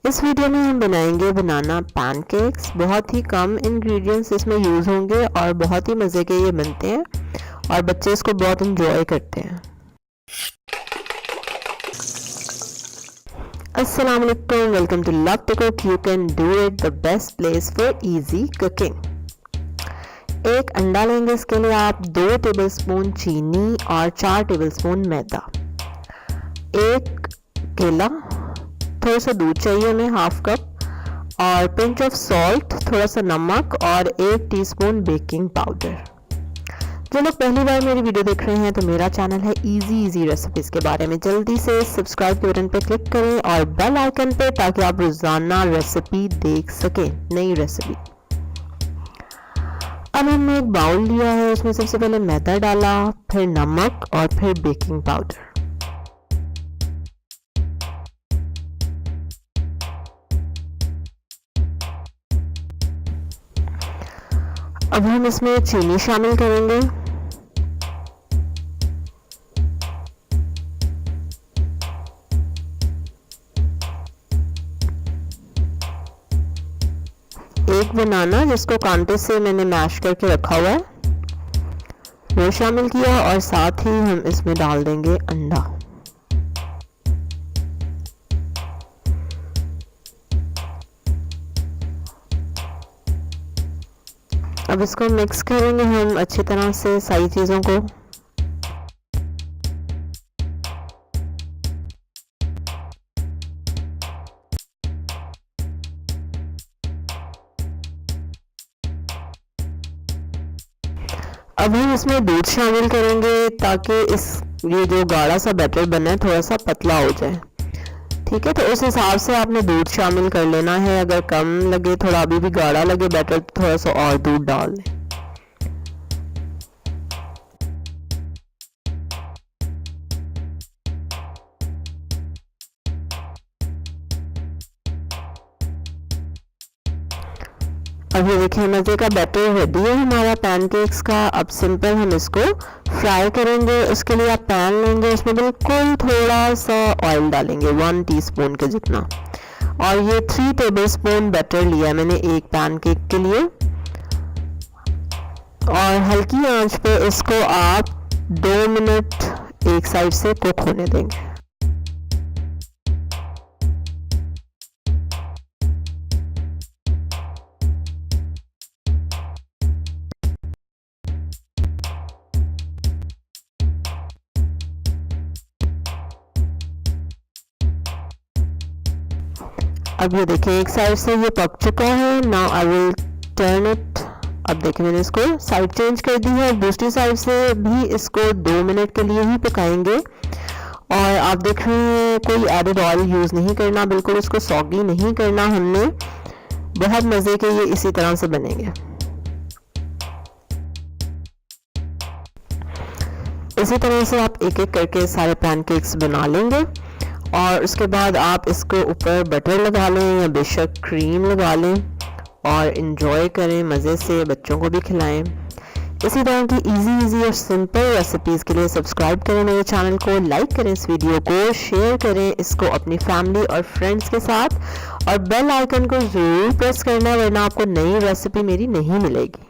इस वीडियो में हम बनाएंगे बनाना पैनकेक्स। बहुत ही कम इंग्रेडिएंट्स इसमें यूज़ होंगे और बहुत ही मज़े के ये बनते हैं और बच्चे इसको बहुत इंजॉय करते हैं। Assalamu-Aliakum, welcome to Love to Cook. You can do it, the best place for easy cooking. एक अंडा लेंगे, इसके लिए आप 2 टेबलस्पून चीनी और 4 टेबलस्पून मैदा, एक केला, थोड़ा सा दूध चाहिए हमें हाफ कप, और पिंच ऑफ सॉल्ट, थोड़ा सा नमक और 1 टीस्पून बेकिंग पाउडर। जो लोग पहली बार मेरी वीडियो देख रहे हैं तो मेरा चैनल है इजी रेसिपीज़ के बारे में, जल्दी से सब्सक्राइब के बटन पर क्लिक करें और बेल आइकन पे, ताकि आप रोज़ाना रेसिपी देख सकें, नई रेसिपी। अब हमने एक बाउल लिया है, उसमें सबसे पहले मैदा डाला, फिर नमक और फिर बेकिंग पाउडर। अब हम इसमें चीनी शामिल करेंगे। एक बनाना जिसको कांटे से मैंने मैश करके रखा हुआ है वो शामिल किया, और साथ ही हम इसमें डाल देंगे अंडा। अब इसको मिक्स करेंगे हम अच्छी तरह से सारी चीज़ों को। अब हम इसमें दूध शामिल करेंगे ताकि ये जो गाढ़ा सा बैटर बना है थोड़ा सा पतला हो जाए। ठीक है, तो उस हिसाब से आपने दूध शामिल कर लेना है। अगर कम लगे, थोड़ा अभी भी गाढ़ा लगे बैटर, तो थोड़ा सा और दूध डाल लें। अब ये देखिए मज़े का बैटर रेडी है हमारा पैनकेक्स का। अब सिंपल हम इसको फ्राई करेंगे। उसके लिए आप पैन लेंगे, उसमें बिल्कुल थोड़ा सा ऑयल डालेंगे, 1 टीस्पून के जितना, और ये 3 टेबलस्पून बटर लिया है मैंने एक पैनकेक के लिए। और हल्की आंच पे इसको आप 2 मिनट एक साइड से कुक होने देंगे। अब ये देखिए एक साइड से ये पक चुका है। Now I will turn it. अब देखिए मैंने इसको साइड चेंज कर दी है। दूसरी साइड से भी इसको 2 मिनट के लिए ही पकाएंगे। और आप देख रहे हैं कोई एडेड ऑयल यूज़ नहीं करना, बिल्कुल इसको सॉगी नहीं करना हमने। बहुत मज़े के ये इसी तरह से बनेंगे। इसी तरह से आप एक एक करके सारे पैनकेक्स बना लेंगे, और उसके बाद आप इसको ऊपर बटर लगा लें या बेशक क्रीम लगा लें और इन्जॉय करें, मज़े से बच्चों को भी खिलाएं। इसी तरह की इजी और सिंपल रेसिपीज़ के लिए सब्सक्राइब करें मेरे चैनल को, लाइक करें इस वीडियो को, शेयर करें इसको अपनी फैमिली और फ्रेंड्स के साथ, और बेल आइकन को ज़रूर प्रेस करना, वरना आपको नई रेसिपी मेरी नहीं मिलेगी।